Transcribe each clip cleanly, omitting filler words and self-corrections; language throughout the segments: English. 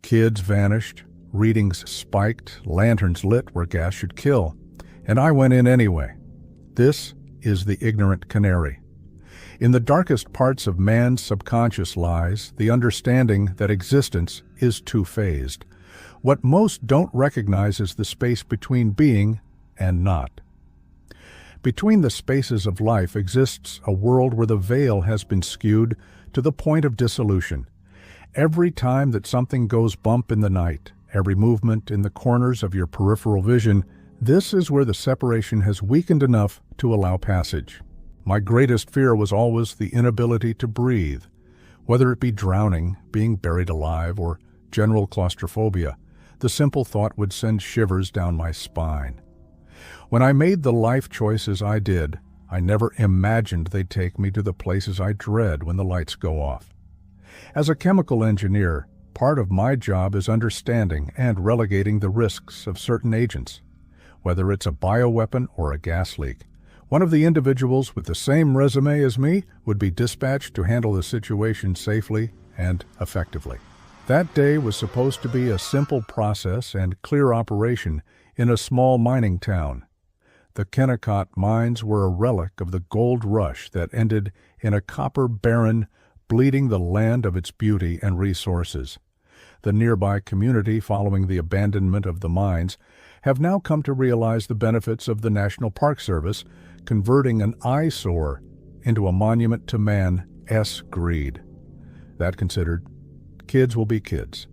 Kids vanished, readings spiked, lanterns lit where gas should kill, and I went in anyway. This is the Ignorant Canary. In the darkest parts of man's subconscious lies the understanding that existence is two-phased. What most don't recognize is the space between being and not. Between the spaces of life exists a world where the veil has been skewed to the point of dissolution. Every time that something goes bump in the night, every movement in the corners of your peripheral vision, this is where the separation has weakened enough to allow passage. My greatest fear was always the inability to breathe, whether it be drowning, being buried alive, or general claustrophobia. The simple thought would send shivers down my spine. When I made the life choices I did, I never imagined they'd take me to the places I dread when the lights go off. As a chemical engineer, part of my job is understanding and relegating the risks of certain agents. Whether it's a bioweapon or a gas leak, one of the individuals with the same resume as me would be dispatched to handle the situation safely and effectively. That day was supposed to be a simple process and clear operation in a small mining town. The Kennecott Mines were a relic of the gold rush that ended in a copper baron bleeding the land of its beauty and resources. The nearby community, following the abandonment of the mines, have now come to realize the benefits of the National Park Service, converting an eyesore into a monument to man's greed. That considered, kids will be kids.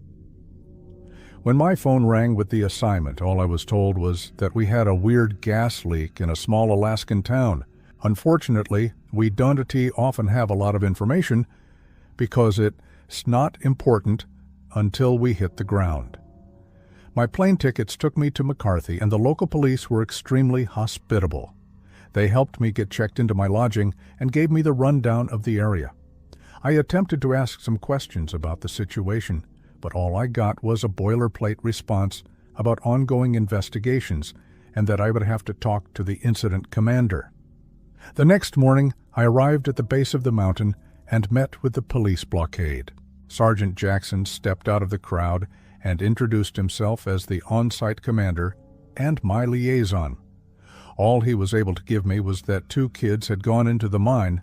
When my phone rang with the assignment, all I was told was that we had a weird gas leak in a small Alaskan town. Unfortunately, we don't often have a lot of information because it's not important until we hit the ground. My plane tickets took me to McCarthy, and the local police were extremely hospitable. They helped me get checked into my lodging and gave me the rundown of the area. I attempted to ask some questions about the situation, but all I got was a boilerplate response about ongoing investigations and that I would have to talk to the incident commander. The next morning, I arrived at the base of the mountain and met with the police blockade. Sergeant Jackson stepped out of the crowd and introduced himself as the on-site commander and my liaison. All he was able to give me was that 2 kids had gone into the mine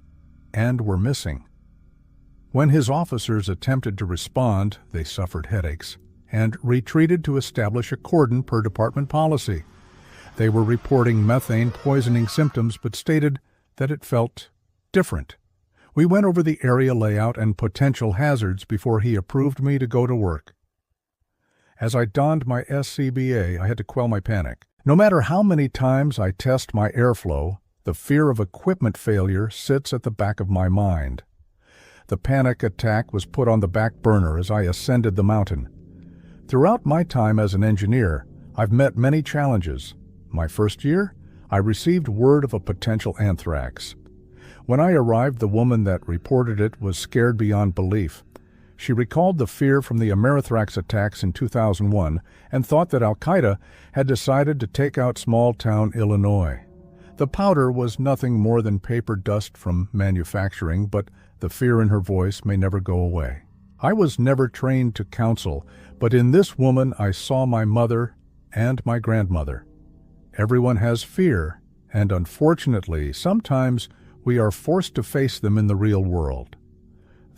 and were missing. When his officers attempted to respond, they suffered headaches and retreated to establish a cordon per department policy. They were reporting methane poisoning symptoms but stated that it felt different. We went over the area layout and potential hazards before he approved me to go to work. As I donned my SCBA, I had to quell my panic. No matter how many times I test my airflow, the fear of equipment failure sits at the back of my mind. The panic attack was put on the back burner as I ascended the mountain. Throughout my time as an engineer, I've met many challenges. My first year, I received word of a potential anthrax. When I arrived, the woman that reported it was scared beyond belief. She recalled the fear from the Amerithrax attacks in 2001 and thought that Al-Qaeda had decided to take out small-town Illinois. The powder was nothing more than paper dust from manufacturing, but the fear in her voice may never go away. I was never trained to counsel, but in this woman I saw my mother and my grandmother. Everyone has fear, and unfortunately, sometimes we are forced to face them in the real world.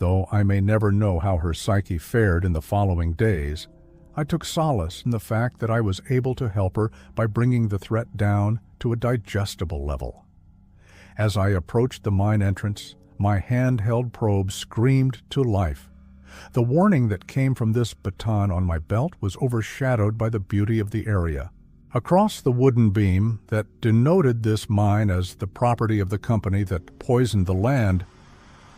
Though I may never know how her psyche fared in the following days, I took solace in the fact that I was able to help her by bringing the threat down to a digestible level. As I approached the mine entrance, my handheld probe screamed to life. The warning that came from this baton on my belt was overshadowed by the beauty of the area. Across the wooden beam that denoted this mine as the property of the company that poisoned the land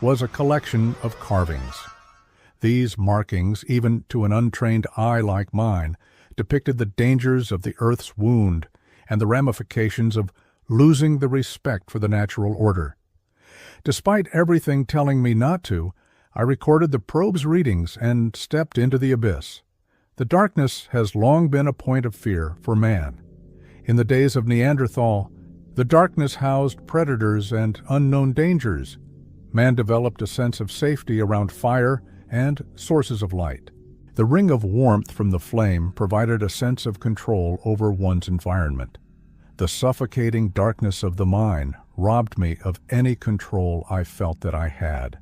was a collection of carvings. These markings, even to an untrained eye like mine, depicted the dangers of the Earth's wound and the ramifications of losing the respect for the natural order. Despite everything telling me not to, I recorded the probe's readings and stepped into the abyss. The darkness has long been a point of fear for man. In the days of Neanderthal, the darkness housed predators and unknown dangers. Man developed a sense of safety around fire and sources of light. The ring of warmth from the flame provided a sense of control over one's environment. The suffocating darkness of the mine robbed me of any control I felt that I had.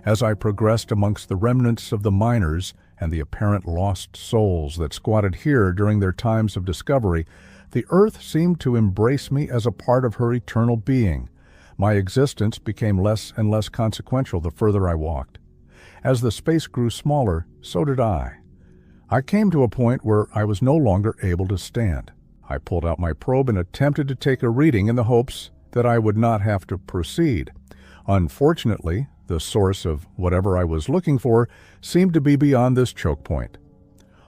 As I progressed amongst the remnants of the miners and the apparent lost souls that squatted here during their times of discovery, the earth seemed to embrace me as a part of her eternal being. My existence became less and less consequential the further I walked. As the space grew smaller, so did I. I came to a point where I was no longer able to stand. I pulled out my probe and attempted to take a reading in the hopes that I would not have to proceed. Unfortunately, the source of whatever I was looking for seemed to be beyond this choke point.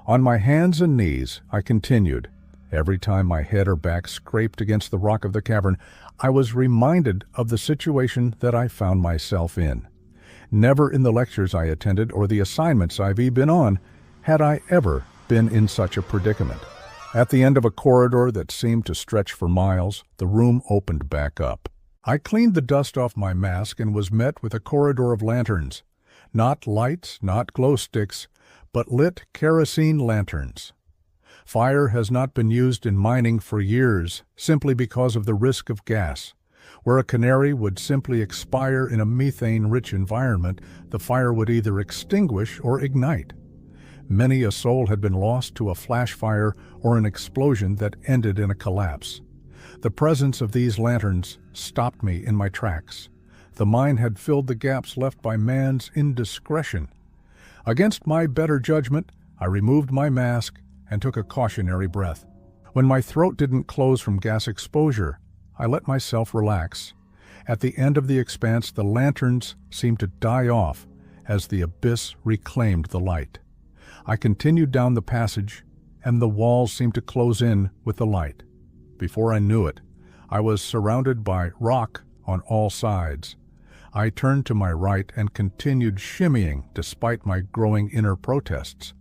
On my hands and knees, I continued. Every time my head or back scraped against the rock of the cavern, I was reminded of the situation that I found myself in. Never in the lectures I attended or the assignments I've been on had I ever been in such a predicament. At the end of a corridor that seemed to stretch for miles, the room opened back up. I cleaned the dust off my mask and was met with a corridor of lanterns. Not lights, not glow sticks, but lit kerosene lanterns. Fire has not been used in mining for years simply because of the risk of gas. Where a canary would simply expire in a methane-rich environment, the fire would either extinguish or ignite. Many a soul had been lost to a flash fire or an explosion that ended in a collapse. The presence of these lanterns stopped me in my tracks. The mine had filled the gaps left by man's indiscretion. Against my better judgment, I removed my mask and took a cautionary breath. When my throat didn't close from gas exposure, I let myself relax. At the end of the expanse, the lanterns seemed to die off as the abyss reclaimed the light. I continued down the passage, and the walls seemed to close in with the light. Before I knew it, I was surrounded by rock on all sides. I turned to my right and continued shimmying despite my growing inner protests.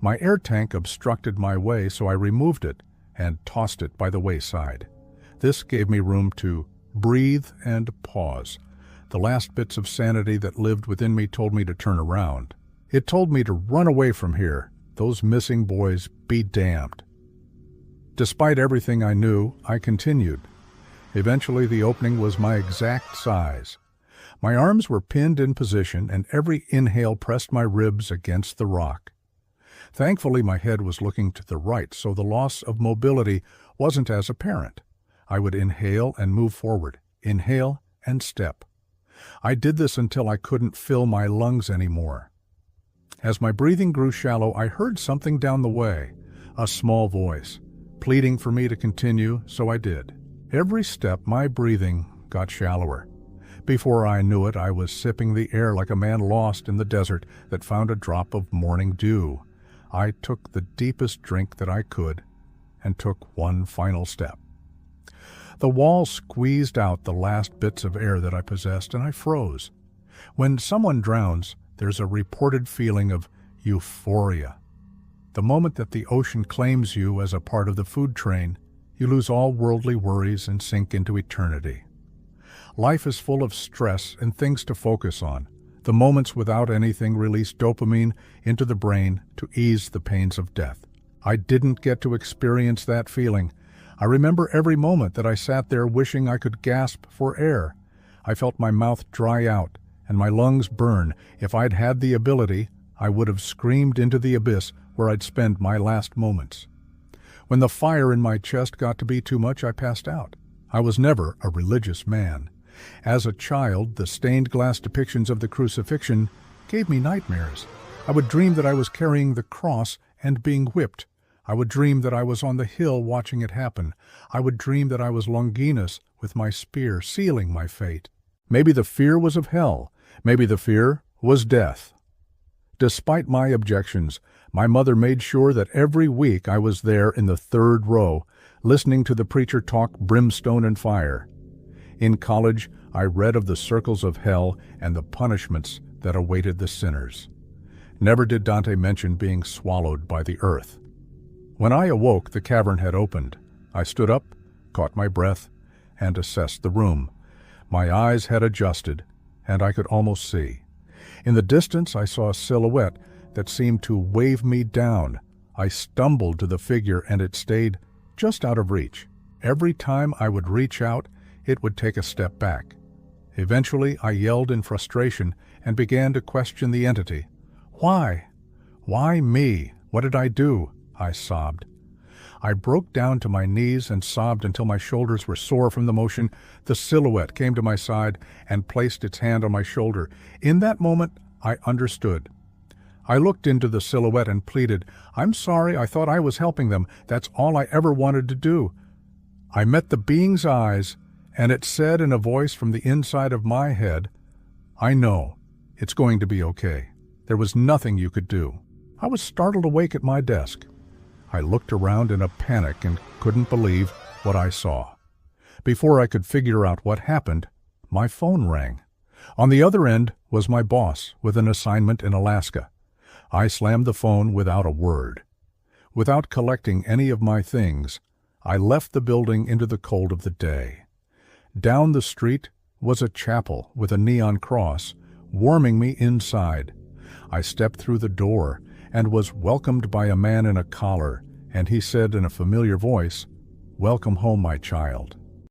My air tank obstructed my way, so I removed it and tossed it by the wayside. This gave me room to breathe and pause. The last bits of sanity that lived within me told me to turn around. It told me to run away from here. Those missing boys be damned. Despite everything I knew, I continued. Eventually, the opening was my exact size. My arms were pinned in position, and every inhale pressed my ribs against the rock. Thankfully, my head was looking to the right, so the loss of mobility wasn't as apparent. I would inhale and move forward, inhale and step. I did this until I couldn't fill my lungs anymore. As my breathing grew shallow, I heard something down the way, a small voice, pleading for me to continue, so I did. Every step, my breathing got shallower. Before I knew it, I was sipping the air like a man lost in the desert that found a drop of morning dew. I took the deepest drink that I could and took one final step. The wall squeezed out the last bits of air that I possessed, and I froze. When someone drowns, there's a reported feeling of euphoria. The moment that the ocean claims you as a part of the food train, you lose all worldly worries and sink into eternity. Life is full of stress and things to focus on. The moments without anything release dopamine into the brain to ease the pains of death. I didn't get to experience that feeling. I remember every moment that I sat there wishing I could gasp for air. I felt my mouth dry out and my lungs burn. If I'd had the ability, I would have screamed into the abyss where I'd spend my last moments. When the fire in my chest got to be too much, I passed out. I was never a religious man. As a child, the stained glass depictions of the crucifixion gave me nightmares. I would dream that I was carrying the cross and being whipped. I would dream that I was on the hill watching it happen. I would dream that I was Longinus with my spear sealing my fate. Maybe the fear was of hell. Maybe the fear was death. Despite my objections, my mother made sure that every week I was there in the third row, listening to the preacher talk brimstone and fire. In college, I read of the circles of hell and the punishments that awaited the sinners. Never did Dante mention being swallowed by the earth. When I awoke, the cavern had opened. I stood up, caught my breath, and assessed the room. My eyes had adjusted, and I could almost see. In the distance, I saw a silhouette, that seemed to wave me down. I stumbled to the figure and it stayed just out of reach. Every time I would reach out, it would take a step back. Eventually, I yelled in frustration and began to question the entity. Why? Why me? What did I do? I sobbed. I broke down to my knees and sobbed until my shoulders were sore from the motion. The silhouette came to my side and placed its hand on my shoulder. In that moment, I understood. I looked into the silhouette and pleaded, "I'm sorry, I thought I was helping them. That's all I ever wanted to do." I met the being's eyes, and it said in a voice from the inside of my head, "I know. It's going to be okay. There was nothing you could do." I was startled awake at my desk. I looked around in a panic and couldn't believe what I saw. Before I could figure out what happened, my phone rang. On the other end was my boss with an assignment in Alaska. I slammed the phone without a word. Without collecting any of my things, I left the building into the cold of the day. Down the street was a chapel with a neon cross, warming me inside. I stepped through the door and was welcomed by a man in a collar, and he said in a familiar voice, "Welcome home, my child."